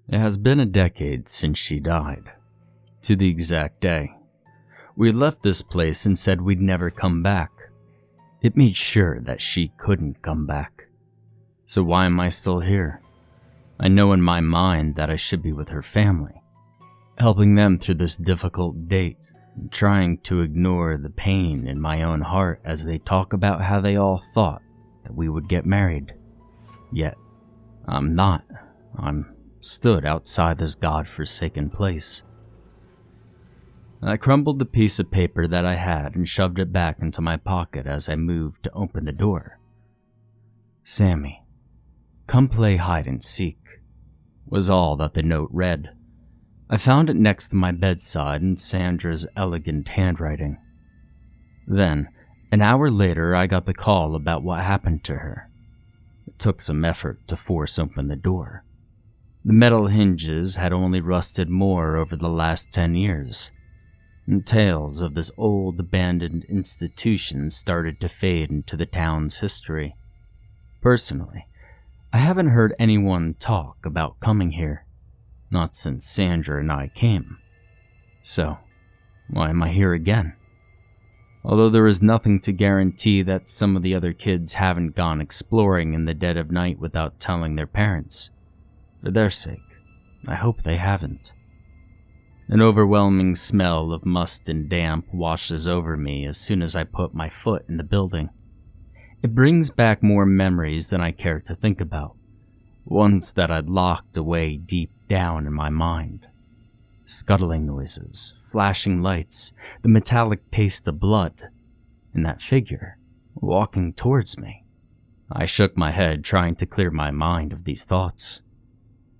It has been a decade since she died, to the exact day. We left this place and said we'd never come back. It made sure that she couldn't come back. So why am I still here? I know in my mind that I should be with her family, helping them through this difficult date, and trying to ignore the pain in my own heart as they talk about how they all thought that we would get married. Yet, I'm not. I'm stood outside this god-forsaken place. I crumbled the piece of paper that I had and shoved it back into my pocket as I moved to open the door. "Sammy, come play hide and seek," was all that the note read. I found it next to my bedside in Sandra's elegant handwriting. Then, an hour later, I got the call about what happened to her. It took some effort to force open the door. The metal hinges had only rusted more over the last 10 years, and tales of this old abandoned institution started to fade into the town's history. Personally, I haven't heard anyone talk about coming here, not since Sandra and I came. So, why am I here again? Although there is nothing to guarantee that some of the other kids haven't gone exploring in the dead of night without telling their parents. For their sake, I hope they haven't. An overwhelming smell of must and damp washes over me as soon as I put my foot in the building. It brings back more memories than I care to think about, ones that I'd locked away deep down in my mind. Scuttling noises, flashing lights, the metallic taste of blood, and that figure walking towards me. I shook my head, trying to clear my mind of these thoughts.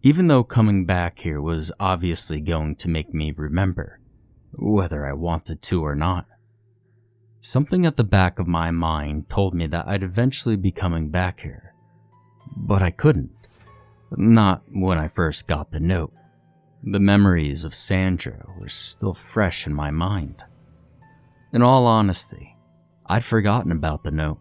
Even though coming back here was obviously going to make me remember, whether I wanted to or not. Something at the back of my mind told me that I'd eventually be coming back here. But I couldn't. Not when I first got the note. The memories of Sandra were still fresh in my mind. In all honesty, I'd forgotten about the note.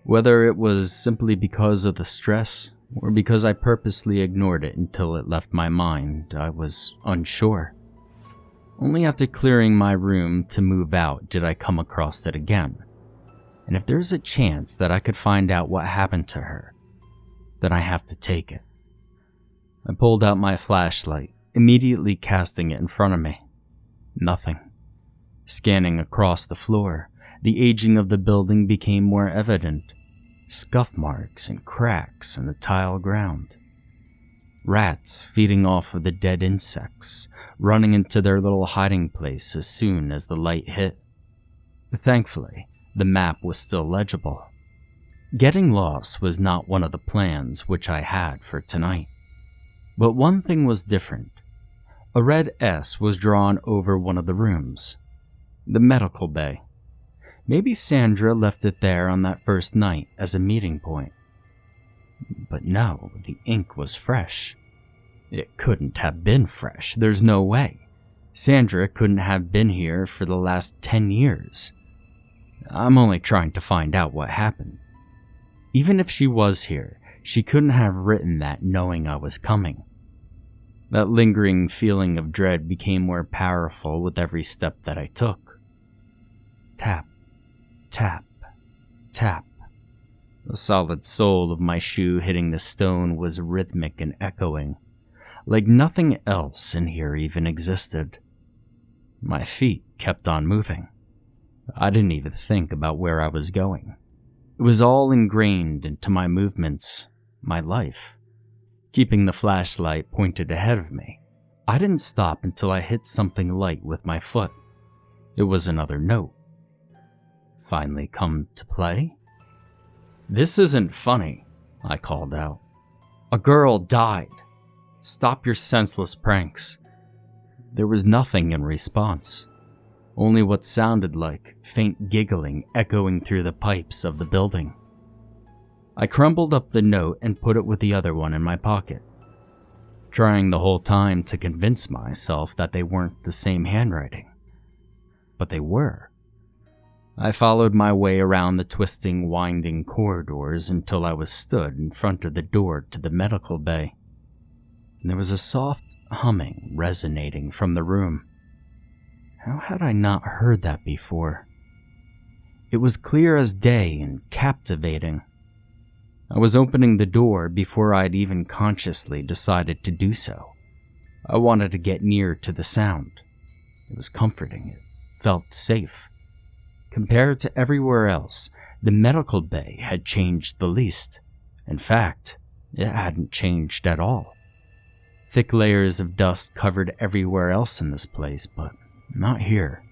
Whether it was simply because of the stress, or because I purposely ignored it until it left my mind, I was unsure. Only after clearing my room to move out did I come across it again. And if there's a chance that I could find out what happened to her, then I have to take it. I pulled out my flashlight, immediately casting it in front of me. Nothing. Scanning across the floor, the aging of the building became more evident. Scuff marks and cracks in the tile ground. Rats feeding off of the dead insects, running into their little hiding place as soon as the light hit. Thankfully, the map was still legible. Getting lost was not one of the plans which I had for tonight. But one thing was different. A red S was drawn over one of the rooms. The medical bay. Maybe Sandra left it there on that first night as a meeting point. But no, the ink was fresh. It couldn't have been fresh. There's no way. Sandra couldn't have been here for the last 10 years. I'm only trying to find out what happened. Even if she was here, she couldn't have written that knowing I was coming. That lingering feeling of dread became more powerful with every step that I took. Tap. Tap, tap. The solid sole of my shoe hitting the stone was rhythmic and echoing, like nothing else in here even existed. My feet kept on moving. I didn't even think about where I was going. It was all ingrained into my movements, my life. Keeping the flashlight pointed ahead of me, I didn't stop until I hit something light with my foot. It was another note. Finally come to play? "This isn't funny," I called out. "A girl died. Stop your senseless pranks." There was nothing in response, only what sounded like faint giggling echoing through the pipes of the building. I crumpled up the note and put it with the other one in my pocket, trying the whole time to convince myself that they weren't the same handwriting. But they were. I followed my way around the twisting, winding corridors until I was stood in front of the door to the medical bay. and there was a soft humming resonating from the room. How had I not heard that before? It was clear as day and captivating. I was opening the door before I'd even consciously decided to do so. I wanted to get near to the sound. It was comforting. It felt safe. Compared to everywhere else, the medical bay had changed the least. In fact, it hadn't changed at all. Thick layers of dust covered everywhere else in this place, but not here.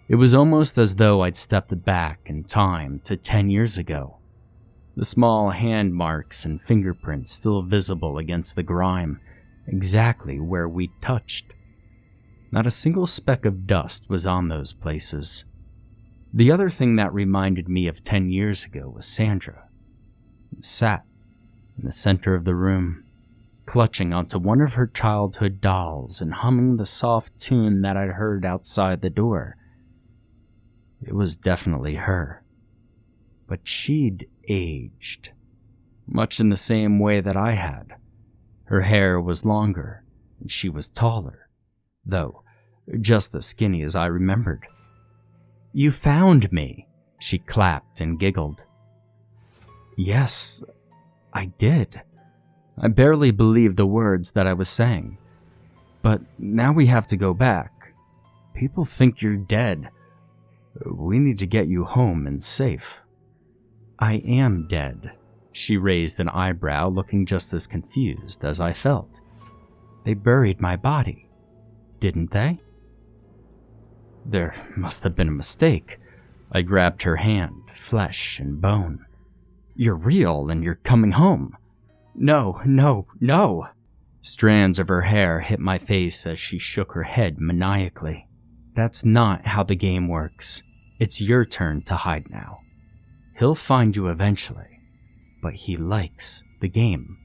It was almost as though I'd stepped back in time to 10 years ago. The small hand marks and fingerprints still visible against the grime, exactly where we'd touched. Not a single speck of dust was on those places. The other thing that reminded me of 10 years ago was Sandra. It sat in the center of the room, clutching onto one of her childhood dolls and humming the soft tune that I'd heard outside the door. It was definitely her. But she'd aged, much in the same way that I had. Her hair was longer, and she was taller, though just as skinny as I remembered. "You found me," she clapped and giggled. Yes, I did. I barely believed the words that I was saying. But now we have to go back. People think you're dead. We need to get you home and safe. I am dead. She raised an eyebrow, looking just as confused as I felt. They buried my body, didn't they? There must have been a mistake. I grabbed her hand, flesh and bone. You're real and you're coming home. No, no, no. Strands of her hair hit my face as she shook her head maniacally. That's not how the game works. It's your turn to hide now. He'll find you eventually, but he likes the game.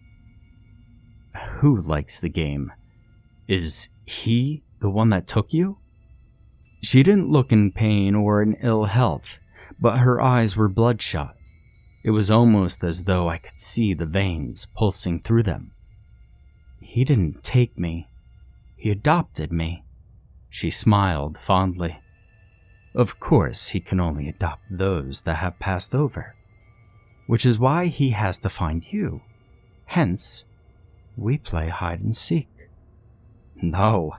Who likes the game? Is he the one that took you? She didn't look in pain or in ill health, but her eyes were bloodshot. It was almost as though I could see the veins pulsing through them. He didn't take me. He adopted me. She smiled fondly. Of course, he can only adopt those that have passed over, which is why he has to find you. Hence, we play hide and seek. No,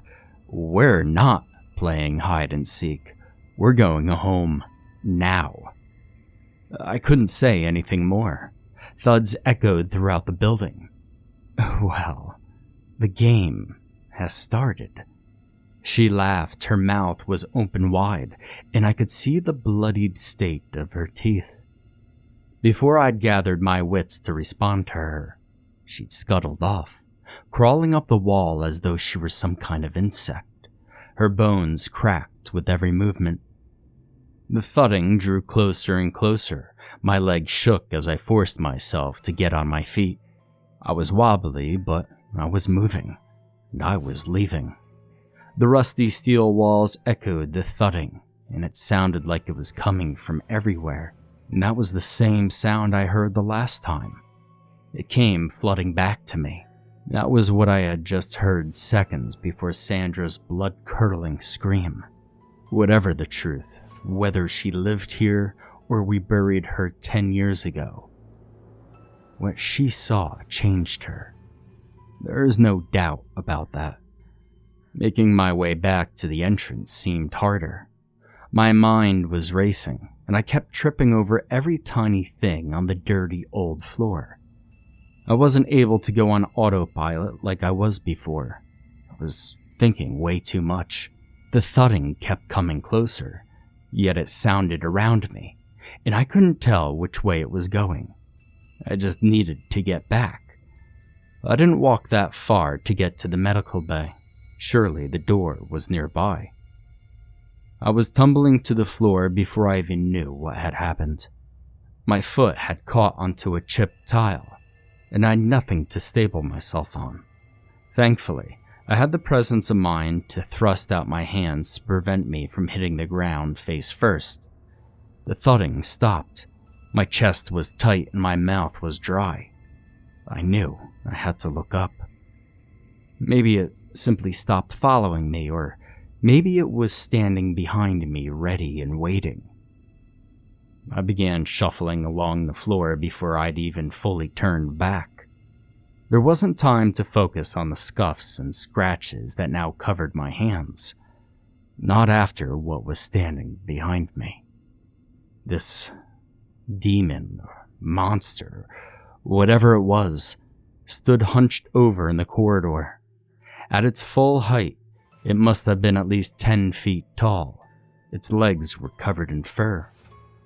we're not playing hide and seek. We're going home now. I couldn't say anything more. Thuds echoed throughout the building. Well, the game has started. She laughed, her mouth was open wide, and I could see the bloodied state of her teeth. Before I'd gathered my wits to respond to her, she'd scuttled off, crawling up the wall as though she were some kind of insect. Her bones cracked with every movement. The thudding drew closer and closer. My legs shook as I forced myself to get on my feet. I was wobbly, but I was moving, and I was leaving. The rusty steel walls echoed the thudding, and it sounded like it was coming from everywhere, and that was the same sound I heard the last time. It came flooding back to me. That was what I had just heard seconds before Sandra's blood-curdling scream. Whatever the truth, whether she lived here or we buried her 10 years ago, what she saw changed her. There is no doubt about that. Making my way back to the entrance seemed harder. My mind was racing, and I kept tripping over every tiny thing on the dirty old floor. I wasn't able to go on autopilot like I was before. I was thinking way too much. The thudding kept coming closer, yet it sounded around me, and I couldn't tell which way it was going. I just needed to get back. I didn't walk that far to get to the medical bay. Surely the door was nearby. I was tumbling to the floor before I even knew what had happened. My foot had caught onto a chipped tile, and I had nothing to stable myself on. Thankfully, I had the presence of mind to thrust out my hands to prevent me from hitting the ground face first. The thudding stopped. My chest was tight and my mouth was dry. I knew I had to look up. Maybe it simply stopped following me, or maybe it was standing behind me, ready and waiting. I began shuffling along the floor before I'd even fully turned back. There wasn't time to focus on the scuffs and scratches that now covered my hands. Not after what was standing behind me. This demon, or monster, whatever it was, stood hunched over in the corridor. At its full height, it must have been at least 10 feet tall. Its legs were covered in fur.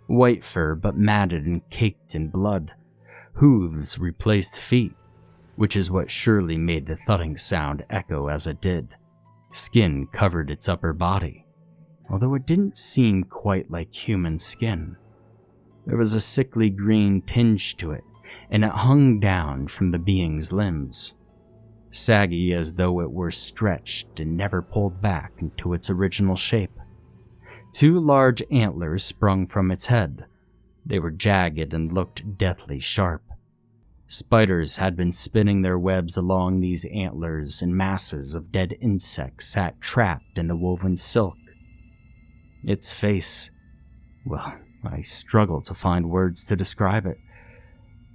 White fur, but matted and caked in blood. Hooves replaced feet, which is what surely made the thudding sound echo as it did. Skin covered its upper body, although it didn't seem quite like human skin. There was a sickly green tinge to it, and it hung down from the being's limbs, saggy as though it were stretched and never pulled back into its original shape. 2 large antlers sprung from its head. They were jagged and looked deathly sharp. Spiders had been spinning their webs along these antlers, and masses of dead insects sat trapped in the woven silk. Its face, well, I struggle to find words to describe it,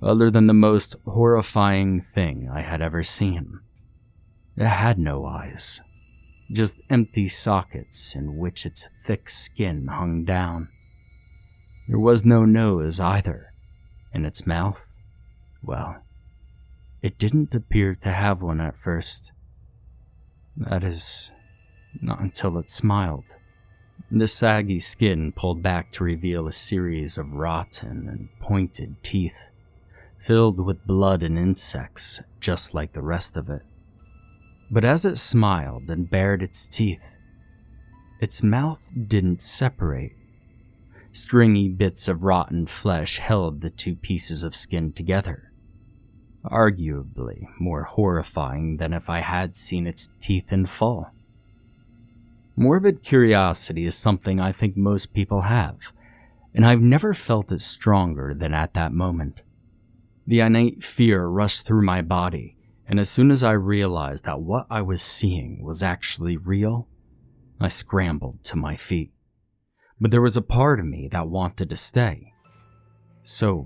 other than the most horrifying thing I had ever seen. It had no eyes, just empty sockets in which its thick skin hung down. There was no nose either, and its mouth, well, it didn't appear to have one at first. That is, not until it smiled. The saggy skin pulled back to reveal a series of rotten and pointed teeth, filled with blood and insects, just like the rest of it. But as it smiled and bared its teeth, its mouth didn't separate. Stringy bits of rotten flesh held the 2 pieces of skin together, arguably more horrifying than if I had seen its teeth in full. Morbid curiosity is something I think most people have, and I've never felt it stronger than at that moment. The innate fear rushed through my body, and as soon as I realized that what I was seeing was actually real, I scrambled to my feet. But there was a part of me that wanted to stay, so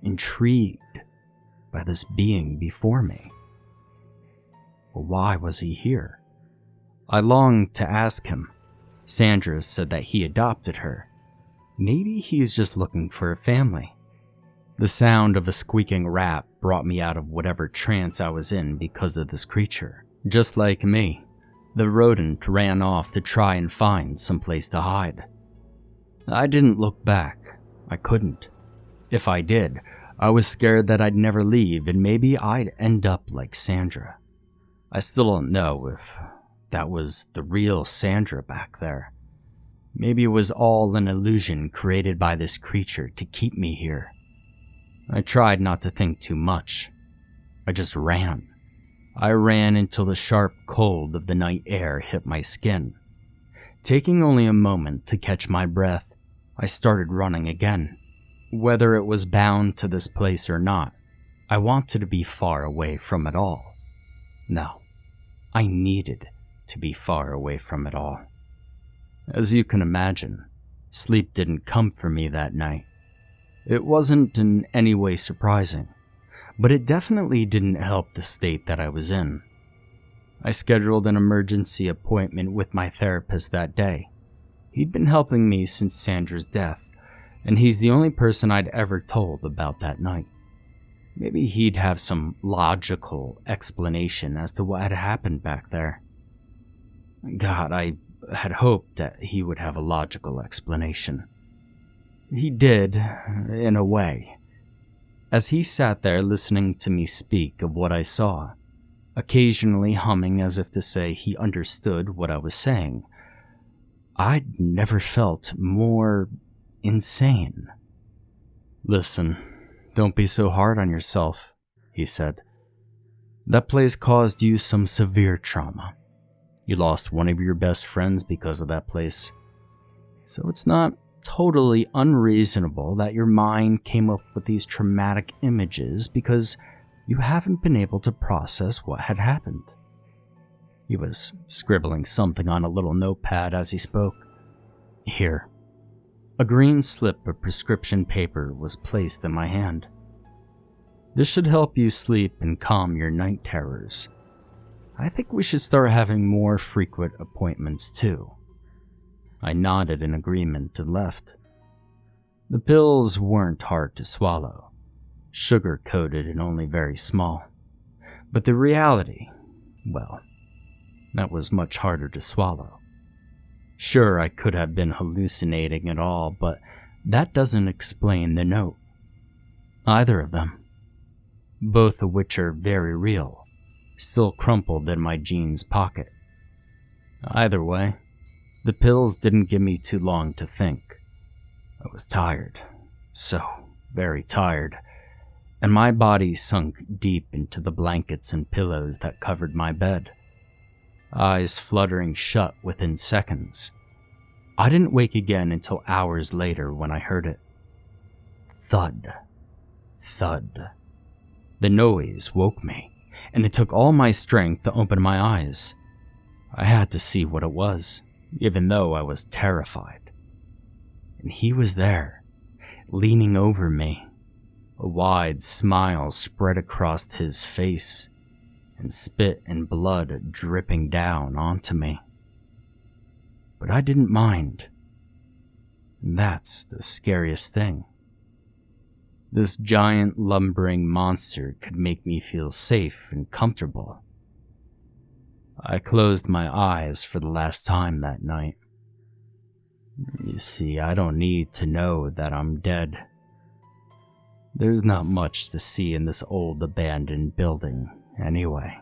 intrigued by this being before me. Why was he here? I longed to ask him. Sandra said that he adopted her. Maybe he's just looking for a family. The sound of a squeaking rat brought me out of whatever trance I was in because of this creature. Just like me, the rodent ran off to try and find some place to hide. I didn't look back. I couldn't. If I did, I was scared that I'd never leave and maybe I'd end up like Sandra. I still don't know if that was the real Sandra back there. Maybe it was all an illusion created by this creature to keep me here. I tried not to think too much. I just ran. I ran until the sharp cold of the night air hit my skin. Taking only a moment to catch my breath, I started running again. Whether it was bound to this place or not, I wanted to be far away from it all. No, I needed to be far away from it all. As you can imagine, sleep didn't come for me that night. It wasn't in any way surprising, but it definitely didn't help the state that I was in. I scheduled an emergency appointment with my therapist that day. He'd been helping me since Sandra's death, and he's the only person I'd ever told about that night. Maybe he'd have some logical explanation as to what had happened back there. God, I had hoped that he would have a logical explanation. He did, in a way. As he sat there listening to me speak of what I saw, occasionally humming as if to say he understood what I was saying, I'd never felt more insane. Listen, don't be so hard on yourself, he said. That place caused you some severe trauma. You lost one of your best friends because of that place. So it's not totally unreasonable that your mind came up with these traumatic images because you haven't been able to process what had happened. He was scribbling something on a little notepad as he spoke. Here. A green slip of prescription paper was placed in my hand. This should help you sleep and calm your night terrors. I think we should start having more frequent appointments too. I nodded in agreement and left. The pills weren't hard to swallow, sugar-coated and only very small. But the reality, well, that was much harder to swallow. Sure, I could have been hallucinating it all, but that doesn't explain the note. Either of them, both of which are very real, still crumpled in my jeans pocket. Either way, the pills didn't give me too long to think. I was tired, so very tired, and my body sunk deep into the blankets and pillows that covered my bed, eyes fluttering shut within seconds. I didn't wake again until hours later when I heard it. Thud. Thud. The noise woke me, and it took all my strength to open my eyes. I had to see what it was, even though I was terrified. And he was there, leaning over me. A wide smile spread across his face, and spit and blood dripping down onto me. But I didn't mind. And that's the scariest thing. This giant lumbering monster could make me feel safe and comfortable. I closed my eyes for the last time that night. You see, I don't need to know that I'm dead. There's not much to see in this old abandoned building, anyway.